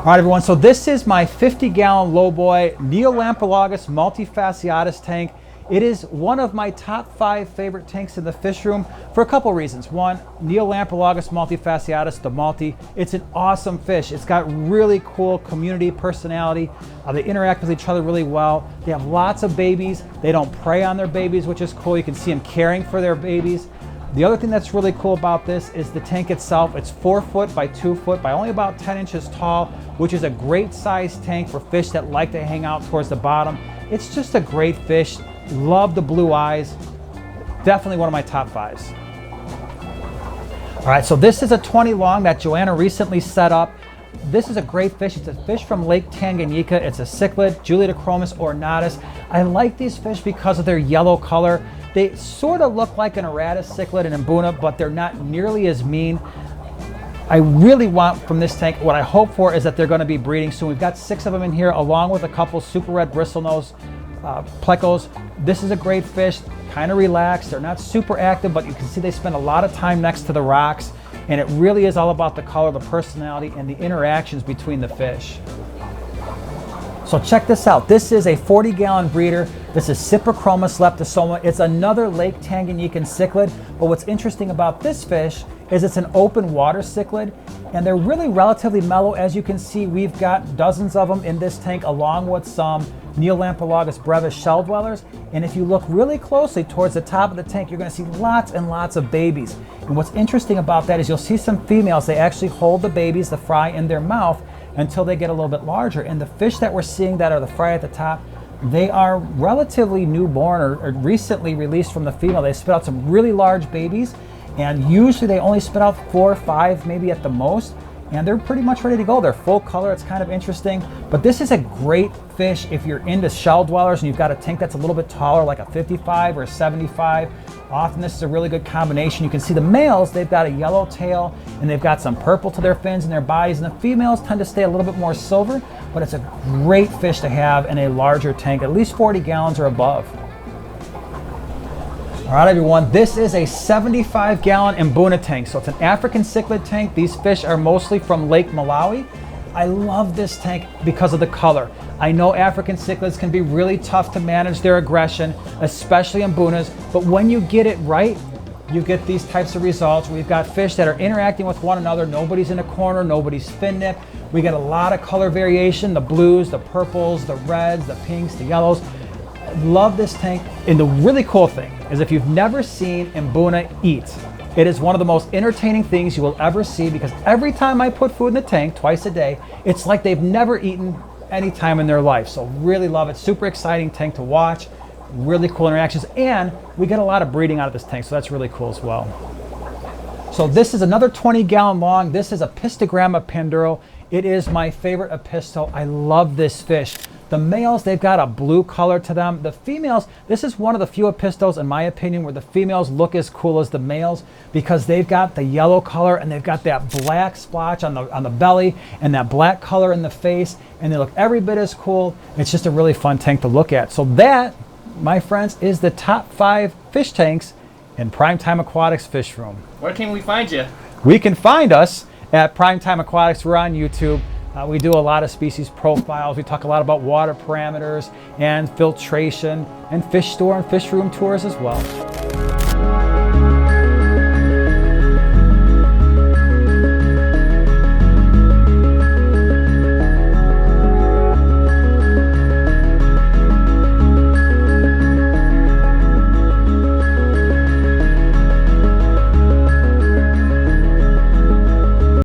All right, everyone, so this is my 50-gallon lowboy Neolampologus multifasciatus tank. It is one of my top 5 favorite tanks in the fish room for a couple reasons. One, Neolampologus multifasciatus, the multi, it's an awesome fish. It's got really cool community personality. They interact with each other really well. They have lots of babies. They don't prey on their babies, which is cool. You can see them caring for their babies. The other thing that's really cool about this is the tank itself. It's 4 foot by 2 foot by only about 10 inches tall, which is a great size tank for fish that like to hang out towards the bottom. It's just a great fish. Love the blue eyes. Definitely one of my top 5s. All right, so this is a 20 long that Joanna recently set up. This is a great fish. It's a fish from Lake Tanganyika. It's a cichlid, Julita chromis ornatus. I like these fish because of their yellow color. They sort of look like an Aratus cichlid and Mbuna, but they're not nearly as mean. I really want from this tank, what I hope for is that they're going to be breeding soon. We've got 6 of them in here, along with a couple super red bristlenose plecos. This is a great fish, kind of relaxed. They're not super active, but you can see they spend a lot of time next to the rocks, and it really is all about the color, the personality, and the interactions between the fish. So check this out. This is a 40-gallon breeder. This is Cyprichromis leptisoma. It's another Lake Tanganyikan cichlid, but what's interesting about this fish is it's an open water cichlid, and they're really relatively mellow. As you can see, we've got dozens of them in this tank, along with some Neolampologus brevis shell dwellers. And if you look really closely towards the top of the tank, you're going to see lots and lots of babies. And what's interesting about that is you'll see some females, they actually hold the babies, the fry, in their mouth until they get a little bit larger. And the fish that we're seeing that are the fry at the top, they are relatively newborn or recently released from the female. They spit out some really large babies, and usually they only spit out 4 or 5, maybe at the most, and they're pretty much ready to go. They're full color. It's kind of interesting, but this is a great fish if you're into shell dwellers and you've got a tank that's a little bit taller, like a 55 or a 75. Often this is a really good combination. You can see the males, they've got a yellow tail and they've got some purple to their fins and their bodies, and the females tend to stay a little bit more silver, but it's a great fish to have in a larger tank, at least 40 gallons or above. All right, everyone, this is a 75-gallon Mbuna tank. So it's an African cichlid tank. These fish are mostly from Lake Malawi. I love this tank because of the color. I know African cichlids can be really tough to manage their aggression, especially Mbunas, but when you get it right, you get these types of results. We've got fish that are interacting with one another. Nobody's in a corner, nobody's fin nipped. We get a lot of color variation, the blues, the purples, the reds, the pinks, the yellows. I love this tank. And the really cool thing is, if you've never seen Mbuna eat, it is one of the most entertaining things you will ever see, because every time I put food in the tank, twice a day, it's like they've never eaten any time in their life. So really love it. Super exciting tank to watch. Really cool interactions, and we get a lot of breeding out of this tank, so that's really cool as well. So this is another 20-gallon long. This is a Pistagramma panduro. It is my favorite Episto. I love this fish. The males, they've got a blue color to them. The females, this is one of the few Epistos, in my opinion, where the females look as cool as the males, because they've got the yellow color and they've got that black splotch on the belly and that black color in the face, and they look every bit as cool. It's just a really fun tank to look at. So that, my friends, is the top 5 fish tanks in Primetime Aquatics Fish Room. Where can we find you? We can find us at Primetime Aquatics. We're on YouTube. We do a lot of species profiles. We talk a lot about water parameters and filtration and fish store and fish room tours as well.